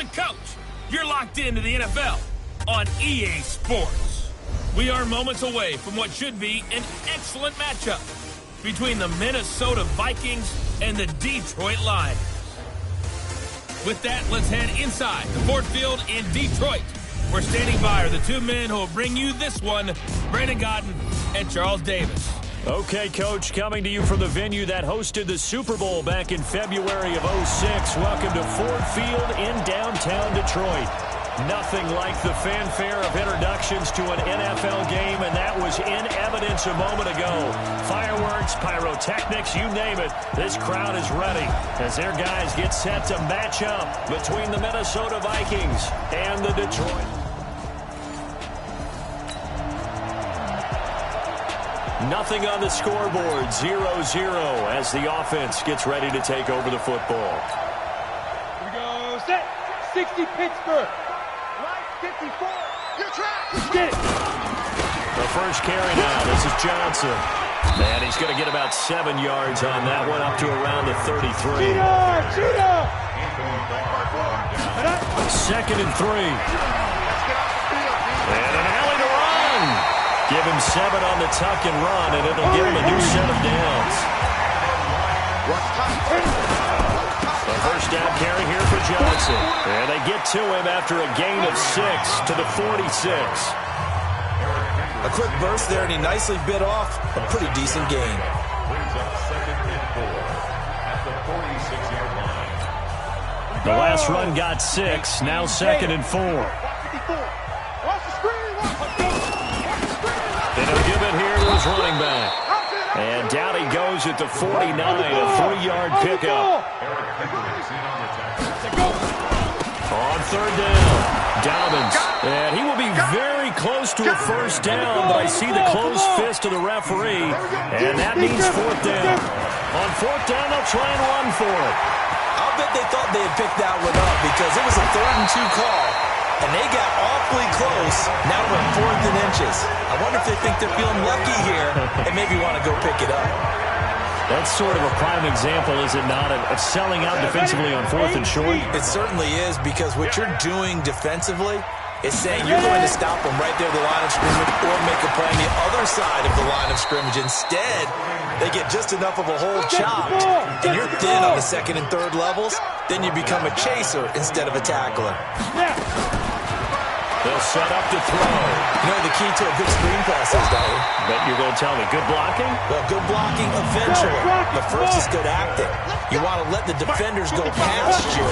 coach. You're locked into the NFL on EA Sports. We are moments away from what should be an excellent matchup between the Minnesota Vikings and the Detroit Lions. With that, let's head inside the Ford Field in Detroit. We're standing by are the two men who will bring you this one, Brandon Gaudin and Charles Davis. Okay, Coach, coming to you from the venue that hosted the Super Bowl back in February of '06. Welcome to Ford Field in downtown Detroit. Nothing like the fanfare of introductions to an NFL game, and that was in evidence a moment ago. Fireworks, pyrotechnics, you name it. This crowd is ready as their guys get set to match up between the Minnesota Vikings and the Detroit. Nothing on the scoreboard, 0-0 as the offense gets ready to take over the football. Here we go, set, 60 Pittsburgh. Right, 54, your track. Get it. The first carry now, this is Johnson. And he's going to get about 7 yards on that one, up to around the 33. Cheetah! Second and 3. And an alley to run. Give him 7 on the tuck and run, and it'll give him a new set of downs. The first down carry here for Johnson. And they get to him after a gain of 6 to the 46. A quick burst there, and he nicely bit off a pretty decent gain. The last run got 6, now second and 4. And he'll give it here to his running back. And down he goes at the 49, a 3-yard pickup. On third down, Dobbins. And he will be very close to a first down, but I see the closed fist of the referee, and that means fourth down. On fourth down, they'll try and run for it. I'll bet they thought they had picked that one up because it was a 3rd and 2 call. And they got awfully close. Now we're at 4th and inches. I wonder if they think they're feeling lucky here and maybe want to go pick it up. That's sort of a prime example, is it not, of selling out defensively on 4th and short? It certainly is, because what you're doing defensively is saying you're going to stop them right there at the line of scrimmage or make a play on the other side of the line of scrimmage. Instead, they get just enough of a hole chopped, and you're thin on the 2nd and 3rd levels. Then you become a chaser instead of a tackler. They'll set up to throw. You know the key to a good screen pass is, don't you? But you're going to tell me, good blocking? Well, good blocking eventually. But first is good acting. You want to let the defenders go past you,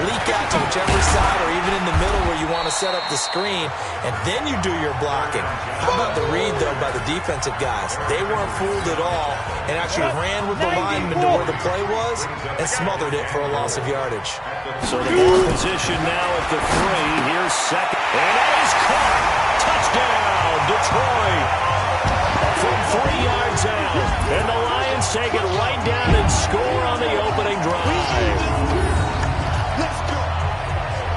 leak out to whichever side or even in the middle where you want to set up the screen, and then you do your blocking. How about the read, though, by the defensive guys? They weren't fooled at all and actually ran with the lineman to where the play was and smothered it for a loss of yardage. So the ball position now at the 3. Here's second. And that is caught. Touchdown, Detroit. From 3 yards out. And the Lions take it right down and score on the opening drive.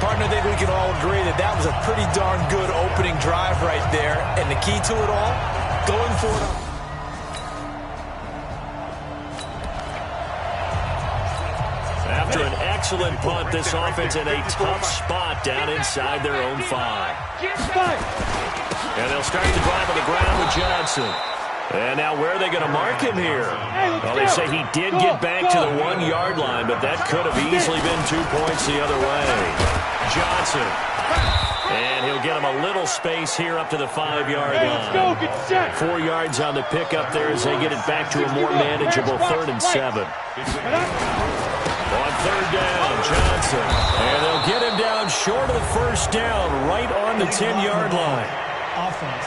Partner, I think we can all agree that that was a pretty darn good opening drive right there. And the key to it all, going for it. After an excellent punt, this offense in a tough spot down inside their own 5. And they'll start the drive on the ground with Johnson. And now where are they going to mark him here? Well, they say he did get back to the 1-yard line, but that could have easily been 2 points the other way. Johnson. And he'll get him a little space here up to the 5-yard line. 4 yards on the pickup there as they get it back to a more manageable 3rd and 7. On third down, Johnson. And they'll get him down short of the first down, right on the 10-yard line. Offense.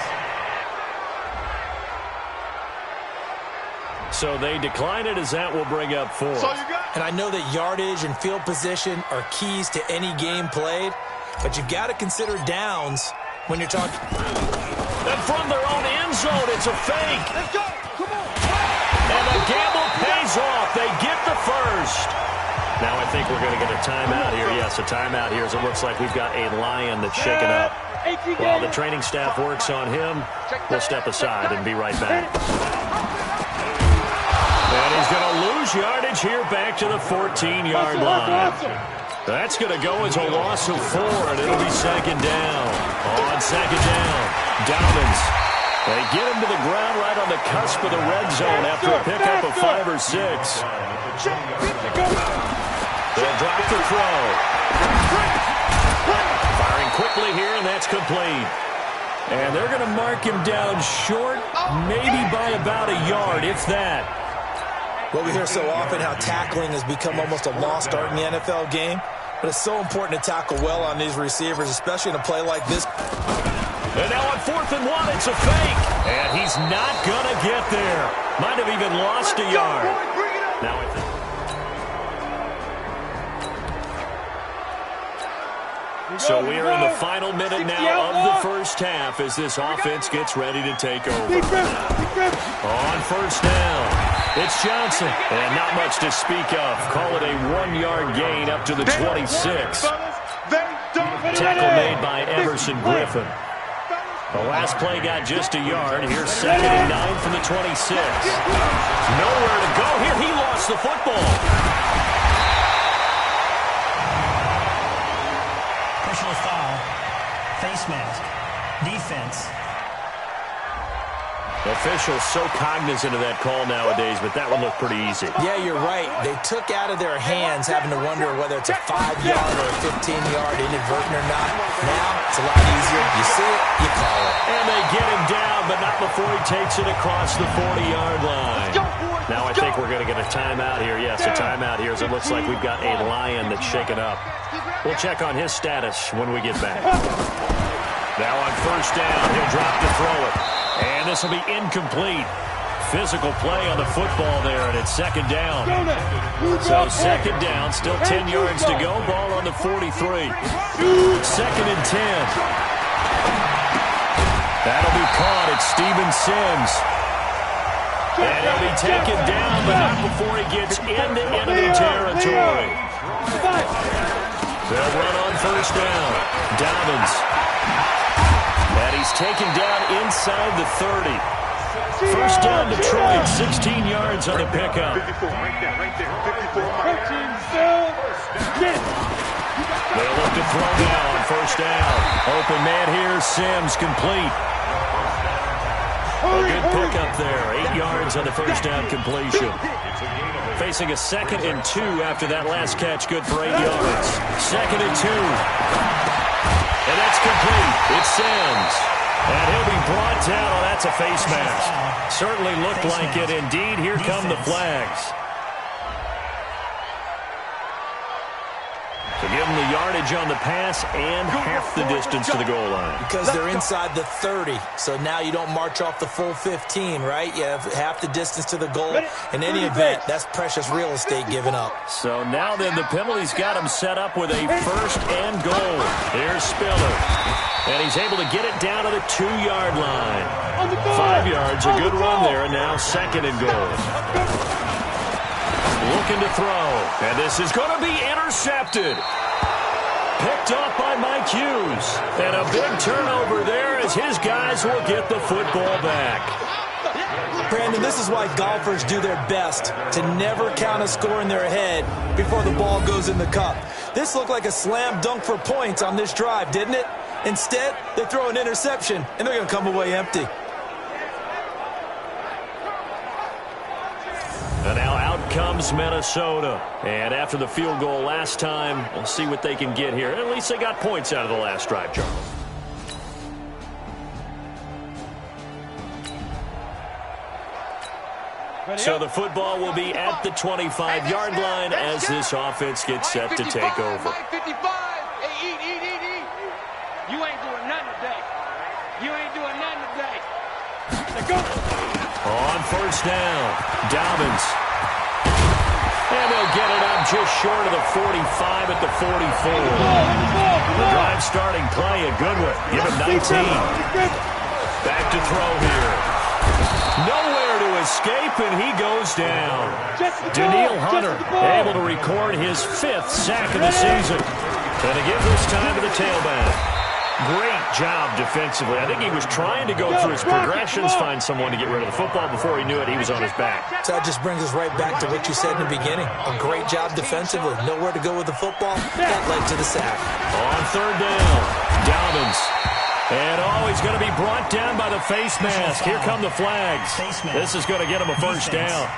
So they decline it as that will bring up 4. And I know that yardage and field position are keys to any game played, but you've got to consider downs when you're talking. And from their own end zone, it's a fake. Let's go. Come on. And the gamble pays off. They get the first. Now I think we're going to get a timeout here. Yes, a timeout here as it looks like we've got a Lion that's shaken up. While the training staff works on him, we'll step aside and be right back. And he's going to lose yardage here back to the 14-yard line. That's going to go as a loss of 4, and it'll be second down. On second down, Dobbins. They get him to the ground right on the cusp of the red zone after a pickup of 5 or 6. They'll drop the throw. Firing quickly here, and that's complete. And they're going to mark him down short, maybe by about a yard, if that. Well, we hear so often how tackling has become almost a lost art in the NFL game. But it's so important to tackle well on these receivers, especially in a play like this. And now on 4th and 1, it's a fake. And he's not going to get there. Might have even lost a yard. Now I think. So we are in the final minute now of the first half as this offense gets ready to take over. On first down, it's Johnson. And not much to speak of. Call it a 1-yard gain up to the 26. Tackle made by Everson Griffin. The last play got just a yard. Here's 2nd and 9 from the 26. Nowhere to go here. He lost the football. Personal foul, face mask, defense. Officials so cognizant of that call nowadays, but that one looked pretty easy. Yeah, you're right. They took out of their hands having to wonder whether it's a 5-yard or a 15-yard, inadvertent or not. Now, it's a lot easier. You see it, you call it. And they get him down, but not before he takes it across the 40-yard line. Now I think we're going to get a timeout here. Yes, a timeout here as it looks like we've got a Lion that's shaken up. We'll check on his status when we get back. Now on first down, he'll drop to throw it. And this will be incomplete. Physical play on the football there, and it's 2nd down. So 2nd down, still 10 yards to go. Ball on the 43. 2nd and 10. That'll be caught. It's Steven Sims. And he'll be taken down, but not before he gets into enemy territory. They'll run on first down. Dobbins. And he's taken down inside the 30. First down Detroit, 16 yards on the pickup. They'll look to throw now on first down. Open man here, Sims complete. A good pickup there, 8 yards on the first down completion. Facing a 2nd and 2 after that last catch, good for 8 yards. 2nd and 2. And that's complete. It's Sims. And he'll be brought down. Oh, that's a face mask. Certainly looked like it. Indeed, here come the flags. To give them the yardage on the pass and half the distance to the goal line. Because they're inside the 30, so now you don't march off the full 15, right? You have half the distance to the goal. In any event, that's precious real estate given up. So now then the penalty's got him set up with a 1st and goal. Here's Spiller. And he's able to get it down to the 2-yard line. 5 yards, a good run there, and now 2nd and goal. Looking to throw, and this is going to be intercepted. Picked off by Mike Hughes. And a big turnover there as his guys will get the football back. Brandon, this is why golfers do their best to never count a score in their head before the ball goes in the cup. This looked like a slam dunk for points on this drive, didn't it? Instead, they throw an interception, and they're going to come away empty. And now out comes Minnesota. And after the field goal last time, we'll see what they can get here. At least they got points out of the last drive, Charles. So the football will be at the 25-yard line as this offense gets set to take over. You ain't doing nothing today. You ain't doing nothing today. On first down, Dobbins. And they'll get it up just short of the 45 at the 44. The drive starting play, a good one. Give him 19. Back to throw here. Nowhere to escape, and he goes down. Danielle Hunter able to record his 5th sack of the season. And to give this time to the tailback. Great job defensively. I think he was trying to go through his progressions, find someone to get rid of the football. Before he knew it, he was on his back. So that just brings us right back to what you said in the beginning. A great job defensively. Nowhere to go with the football. That led to the sack. On third down, Dobbins. And he's going to be brought down by the face mask. Here come the flags. This is going to get him a first down.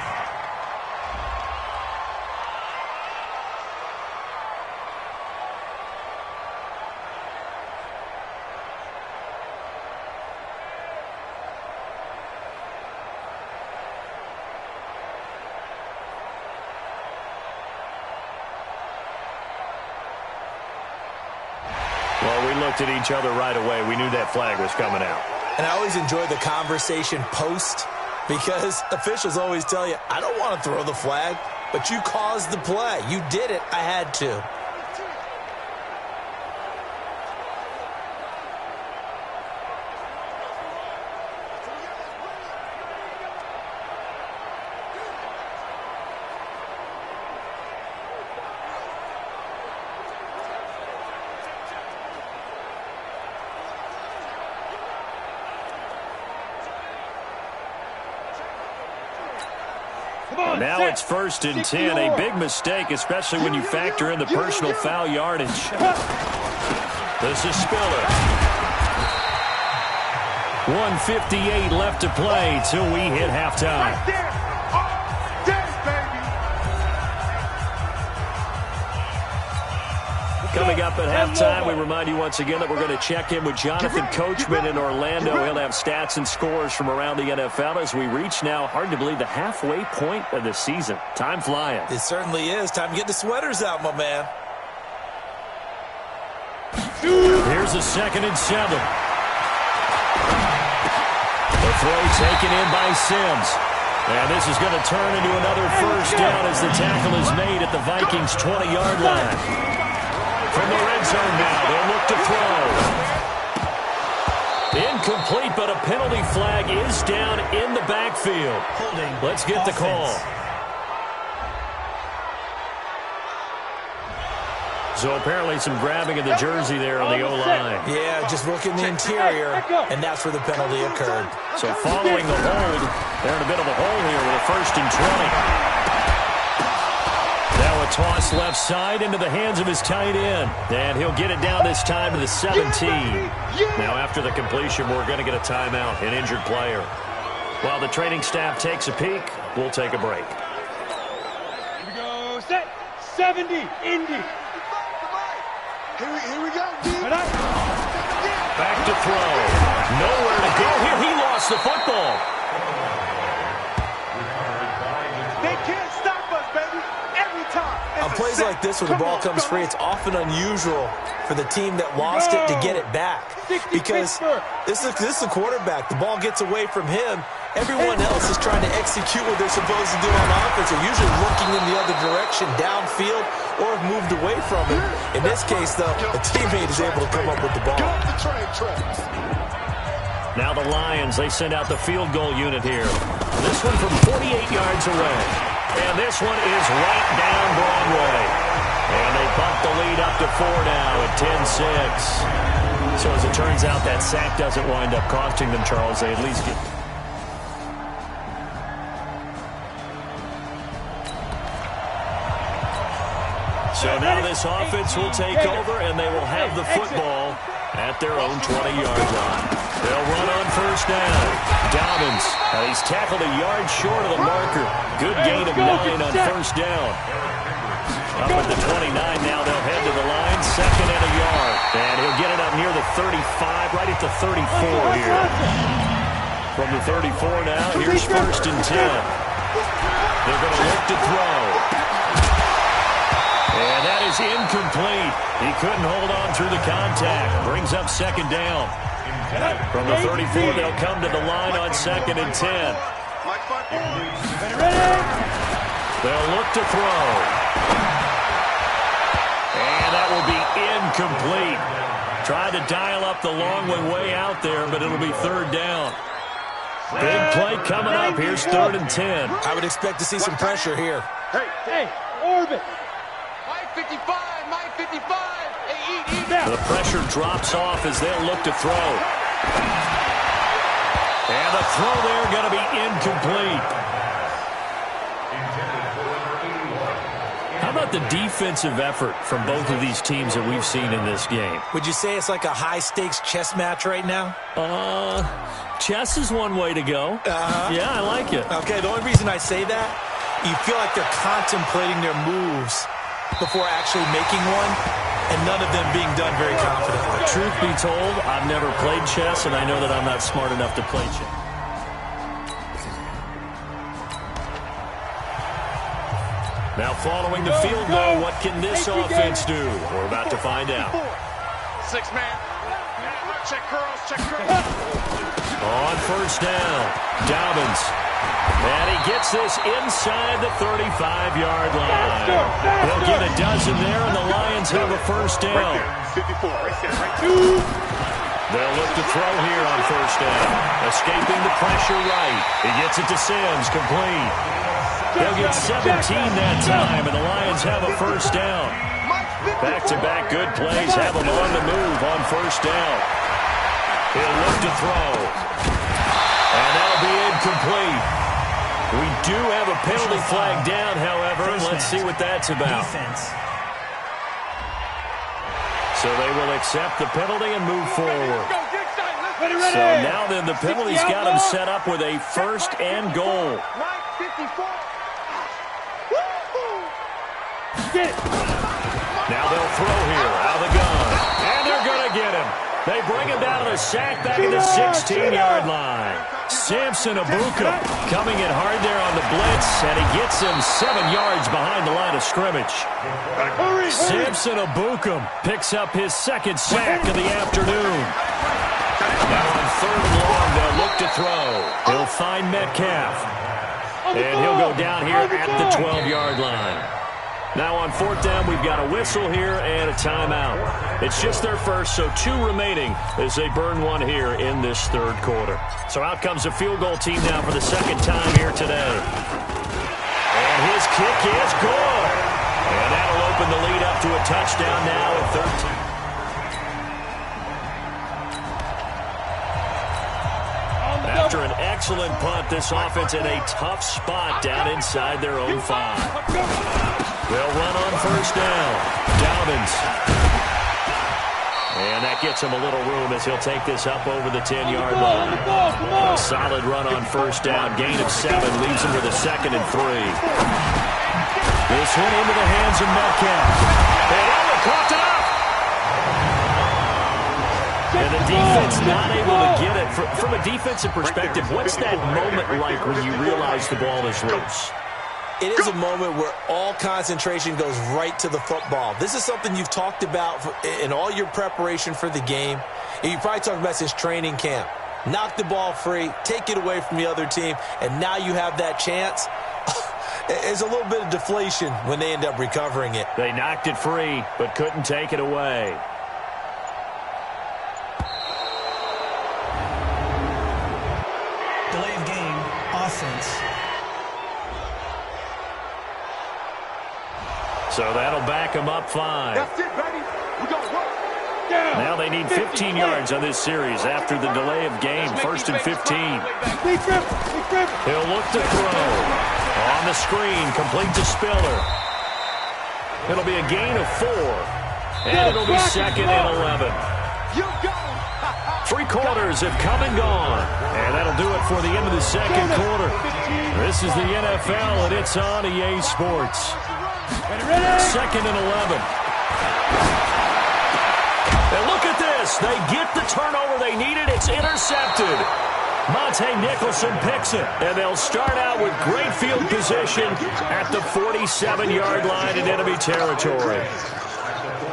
Well, we looked at each other right away. We knew that flag was coming out. And I always enjoy the conversation post because officials always tell you, I don't want to throw the flag, but you caused the play. You did it. I had to. Now it's 1st and 10. A big mistake, especially when you factor in the personal foul yardage. This is Spiller. 1:58 left to play till we hit halftime. Coming up at halftime, we remind you once again that we're going to check in with Jonathan Coachman in Orlando. He'll have stats and scores from around the NFL as we reach now, hard to believe, the halfway point of the season. Time flying. It certainly is. Time to get the sweaters out, my man. Here's a 2nd and 7. The throw taken in by Sims. And this is going to turn into another first down as the tackle is made at the Vikings' 20-yard line. From the red zone now, they'll look to throw. Incomplete, but a penalty flag is down in the backfield. Let's get the call. So apparently some grabbing of the jersey there on the O-line. Yeah, just look in the interior, and that's where the penalty occurred. So following the hold, they're in a bit of a hole here with a 1st and 20. Now a toss left side into the hands of his tight end. And he'll get it down this time to the 17. Now after the completion, we're going to get a timeout, an injured player. While the training staff takes a peek, we'll take a break. Here we go. Set. 70. Indy. Here we go. Back to throw. Nowhere to go here. He lost the football. They can't stop us, baby. Every time. On plays like this where the ball comes free, it's often unusual for the team that lost it to get it back. Because this is the quarterback. The ball gets away from him. Everyone else is trying to execute what they're supposed to do on offense. They're usually looking in the other direction, downfield, or have moved away from it. In this case, though, a teammate is able to come up with the ball. Now the Lions, they send out the field goal unit here. This one from 48 yards away. And this one is right down Broadway. And they bump the lead up to 4 now at 10-6. So as it turns out, that sack doesn't wind up costing them, Charles. They at least get... So now this offense will take over, and they will have the football at their own 20-yard line. They'll run on 1st down. Dobbins, he's tackled a yard short of the marker. Good gain of 9 on 1st down. Up at the 29 now, they'll head to the line, 2nd and a yard. And he'll get it up near the 35, right at the 34 here. From the 34 now, here's 1st and 10. They're going to look to throw. And that is incomplete. He couldn't hold on through the contact. Brings up 2nd down. From the 34, they'll come to the line on 2nd and 10. They'll look to throw. And that will be incomplete. Tried to dial up the long way out there, but it'll be 3rd down. Big play coming up. Here's 3rd and 10. I would expect to see some pressure here. Hey, orbit. 55, 55. The pressure drops off as they'll look to throw. And the throw there going to be incomplete. How about the defensive effort from both of these teams that we've seen in this game? Would you say it's like a high-stakes chess match right now? Chess is one way to go. Yeah, I like it. Okay, the only reason I say that, you feel like they're contemplating their moves before actually making one, and none of them being done very confidently. Truth be told, I've never played chess, and I know that I'm not smart enough to play chess. Now following the field goal, what can this offense do? We're about to find out. 6-man. Check curls, check curls. On first down, Dobbins. And he gets this inside the 35-yard line. He'll get a dozen there, and the Lions have a first down. 54, right there. They'll look to throw here on first down. Escaping the pressure right. He gets it to Sims, complete. They'll get 17 that time, and the Lions have a first down. Back-to-back good plays have them on the move on first down. He'll look to throw. And that'll be incomplete. We do have a penalty flag down, however. Let's see what that's about. So they will accept the penalty and move forward. So now then, the penalty's got them set up with a first and goal. Now they'll throw here out of the gun. And they're going to get him. They bring him down to the sack back at the 16-yard line. Samson Abuka coming in hard there on the blitz, and he gets him 7 yards behind the line of scrimmage. Samson Abuka picks up his second sack of the afternoon. Now on third and long, they'll look to throw. He'll find Metcalf. And he'll go down here at the 12-yard line. Now on fourth down, we've got a whistle here and a timeout. It's just their first, so 2 remaining as they burn one here in this third quarter. So out comes the field goal team now for the second time here today. And his kick is good. And that'll open the lead up to a touchdown now at 13. After an excellent punt, this offense in a tough spot down inside their own 5. They'll run on first down. Dobbins. And that gets him a little room as he'll take this up over the 10-yard line. A solid run on first down. Gain of 7 leaves him with a 2nd and 3. This hit into the hands of Metcalf. And Allen caught it up. And the defense not able to get it. From a defensive perspective, what's that moment like when you realize the ball is loose? It is a moment where all concentration goes right to the football. This is something you've talked about in all your preparation for the game. And you probably talked about since training camp. Knock the ball free, take it away from the other team, and now you have that chance. There's a little bit of deflation when they end up recovering it. They knocked it free, but couldn't take it away. Delay of game, offense. So that'll back them up 5. That's it, baby. We got work. Now they need 15 yards on this series after the delay of game. 1st and 15. He'll look to throw. On the screen, complete to Spiller. It'll be a gain of 4. And it'll be 2nd and 11. 3 quarters have come and gone. And that'll do it for the end of the second quarter. This is the NFL, and it's on EA Sports. 2nd and 11. And look at this. They get the turnover they needed. It's intercepted. Monte Nicholson picks it. And they'll start out with great field position at the 47-yard line in enemy territory.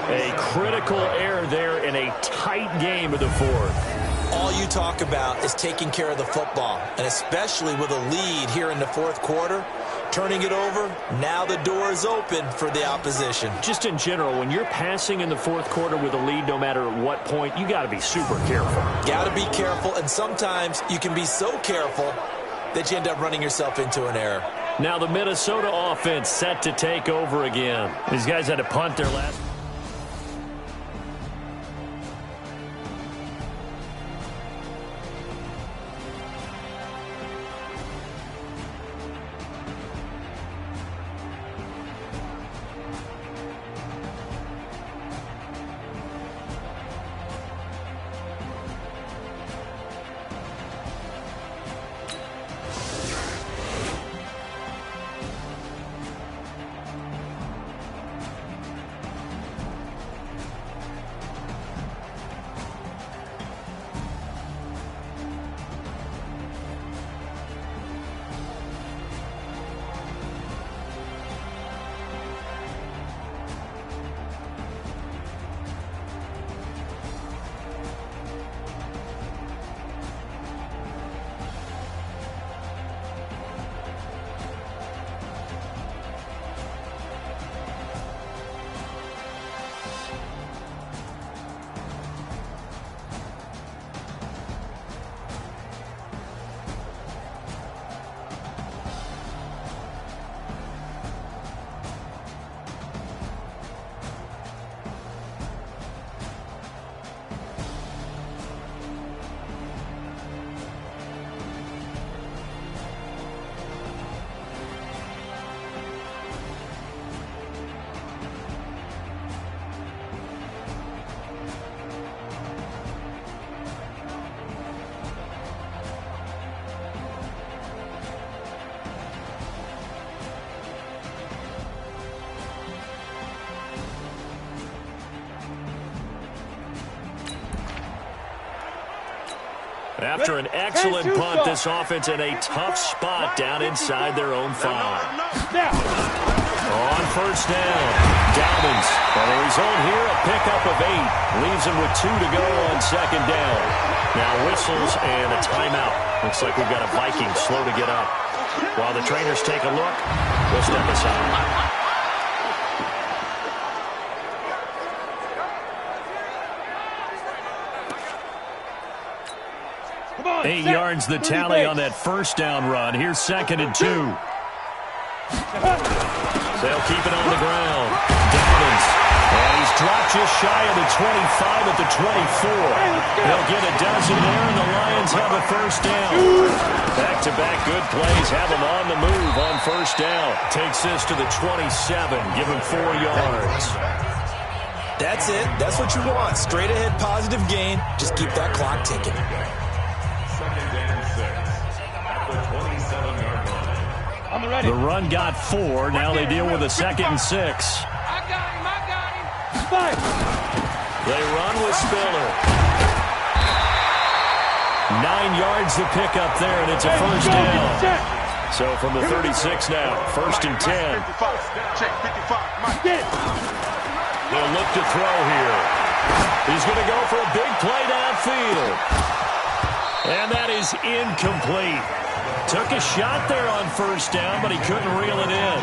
A critical error there in a tight game of the fourth. All you talk about is taking care of the football, and especially with a lead here in the fourth quarter, turning it over, now the door is open for the opposition. Just in general, when you're passing in the fourth quarter with a lead, no matter at what point, you got to be super careful. Got to be careful, and sometimes you can be so careful that you end up running yourself into an error. Now the Minnesota offense set to take over again. These guys had to punt their last. After an excellent punt, this offense in a tough spot down inside their own 5. On first down, Dobbins. And the result here, a pickup of 8. Leaves him with 2 to go on second down. Now whistles and a timeout. Looks like we've got a Viking slow to get up. While the trainers take a look, we'll step aside. 8 yards the tally on that first down run. Here's 2nd and 2. They'll keep it on the ground. Dobbins. And he's dropped just shy of the 25 at the 24. They'll get a dozen there, and the Lions have a first down. Back-to-back good plays have them on the move on first down. Takes this to the 27. Give him 4 yards. That's it. That's what you want. Straight ahead positive gain. Just keep that clock ticking. The run got 4. Now they deal with a 2nd and 6. I got him. Fight. They run with Spiller. 9 yards to pick up there, and it's a first down. So from the 36 now, 1st and 10. They'll look to throw here. He's going to go for a big play downfield. And that is incomplete. Took a shot there on first down, but he couldn't reel it in.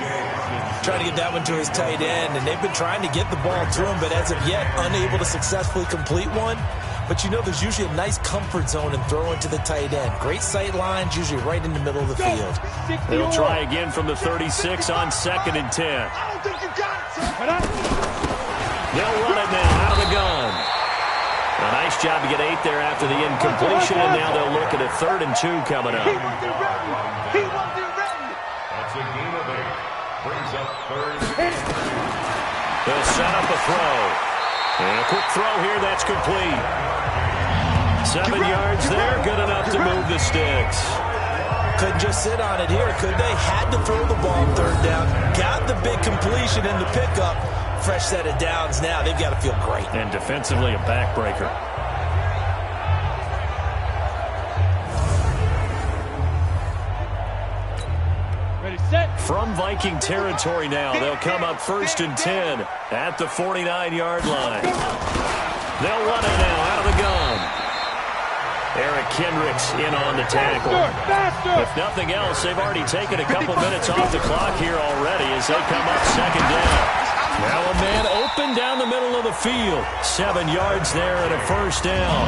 Trying to get that one to his tight end, and they've been trying to get the ball to him, but as of yet, unable to successfully complete one. But you know there's usually a nice comfort zone in throwing to the tight end. Great sight lines, usually right in the middle of the field. They'll try again from the 36 on 2nd and 10. They'll run it now out of the gun. A nice job to get 8 there after the incompletion, and now they'll look at a 3rd and 2 coming up. That's a gain of 8. Brings up 3rd. They'll set up a throw. And a quick throw here, that's complete. 7 yards there, good enough to move the sticks. Couldn't just sit on it here, could they? Had to throw the ball 3rd down. Got the big completion in the pickup. Fresh set of downs now. They've got to feel great. And defensively, a backbreaker. Ready, set. From Viking territory now, they'll come up 1st and 10 at the 49-yard line. They'll run it now out of the gun. Eric Kendricks in on the tackle. If nothing else, they've already taken a couple minutes off the clock here already as they come up 2nd down. Now a man open down the middle of the field. 7 yards there and a first down.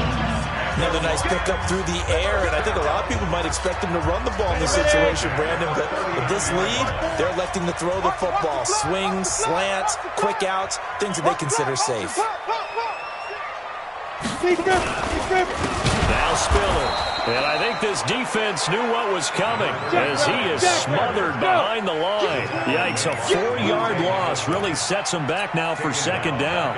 Another nice pickup through the air, and I think a lot of people might expect him to run the ball in this situation, Brandon, but with this lead, they're electing to throw the football. Swings, slants, quick outs, things that they consider safe. Now Spiller. And I think this defense knew what was coming as he is smothered behind the line. Yikes, a 4-yard loss really sets him back now for 2nd down.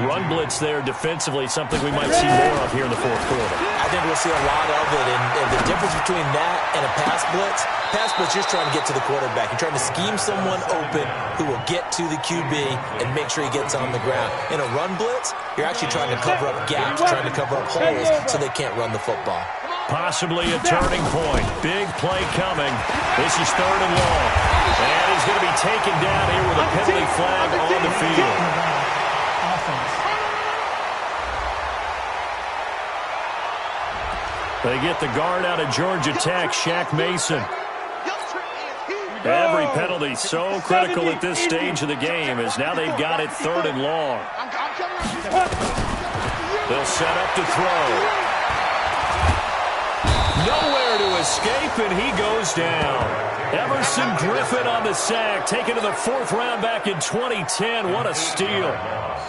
Run blitz there defensively, something we might see more of here in the 4th quarter. I think we'll see a lot of it, and the difference between that and a pass blitz just trying to get to the quarterback. You're trying to scheme someone open who will get to the QB and make sure he gets on the ground. In a run blitz, you're actually trying to cover up gaps, trying to cover up holes so they can't run the football. Possibly a turning point. Big play coming. This is 3rd and long. And he's going to be taken down here with a penalty flag on the field. They get the guard out of Georgia Tech, Shaq Mason. Every penalty so critical at this stage of the game as now they've got it 3rd and long. They'll set up to throw. Nowhere to escape, and he goes down. Emerson Griffin on the sack, taken to the 4th round back in 2010. What a steal.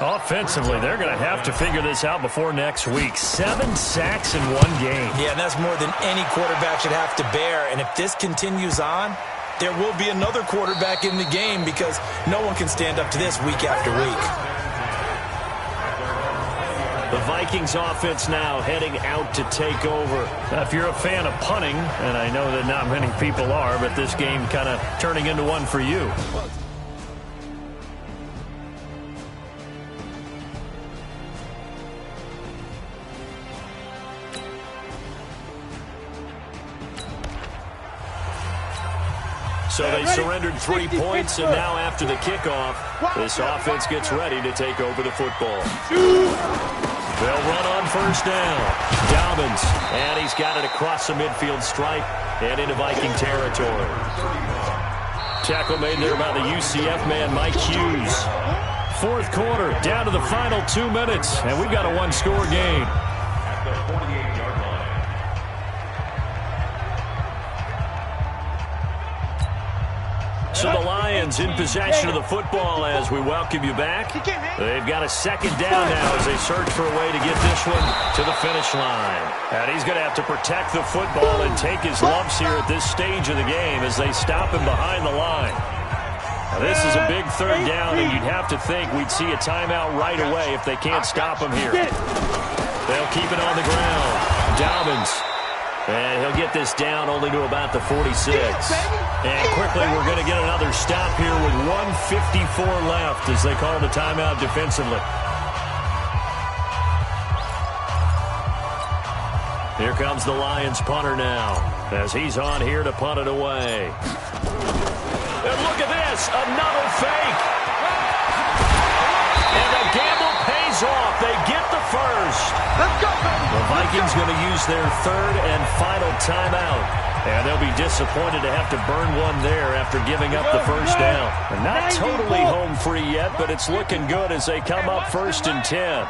Offensively, they're going to have to figure this out before next week. 7 sacks in 1 game. Yeah, and that's more than any quarterback should have to bear. And if this continues on, there will be another quarterback in the game because no one can stand up to this week after week. The Vikings offense now heading out to take over. Now, if you're a fan of punting, and I know that not many people are, but this game kind of turning into one for you. So they surrendered 3 points, and now after the kickoff, this offense gets ready to take over the football. They'll run on first down. Dobbins, and he's got it across the midfield stripe and into Viking territory. Tackle made there by the UCF man, Mike Hughes. Fourth quarter, down to the final 2 minutes, and we've got a one-score game. At the 48-yard line. So the Lions in possession of the football as we welcome you back. They've got a second down now as they search for a way to get this one to the finish line. And he's going to have to protect the football and take his lumps here at this stage of the game as they stop him behind the line. Now this is a big third down, and you'd have to think we'd see a timeout right away if they can't stop him here. They'll keep it on the ground. Dobbins. And he'll get this down only to about the 46. And quickly we're going to get another stop here with 1:54 left as they call the timeout defensively. Here comes the Lions punter now as he's on here to punt it away. And look at this, another fake. And the gamble pays off. They get the first. The Vikings going to use their third and final timeout. And they'll be disappointed to have to burn one there after giving up the first down. They're not totally home free yet, but it's looking good as they come up 1st and 10.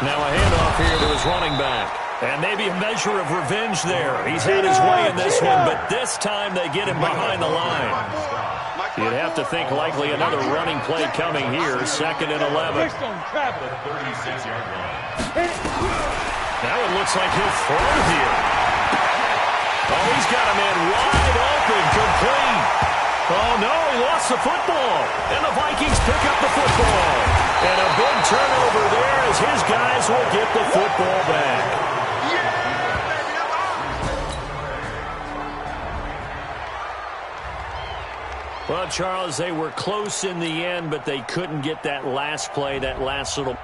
Now a handoff here to his running back. And maybe a measure of revenge there. He's had his way in this one, but this time they get him behind the line. You'd have to think likely another running play coming here, 2nd and 11. Now it looks like he'll throw here. Oh, he's got a man wide open, complete. Oh, no, he lost the football. And the Vikings pick up the football. And a big turnover there as his guys will get the football back. Well, Charles, they were close in the end, but they couldn't get that last play, that last little...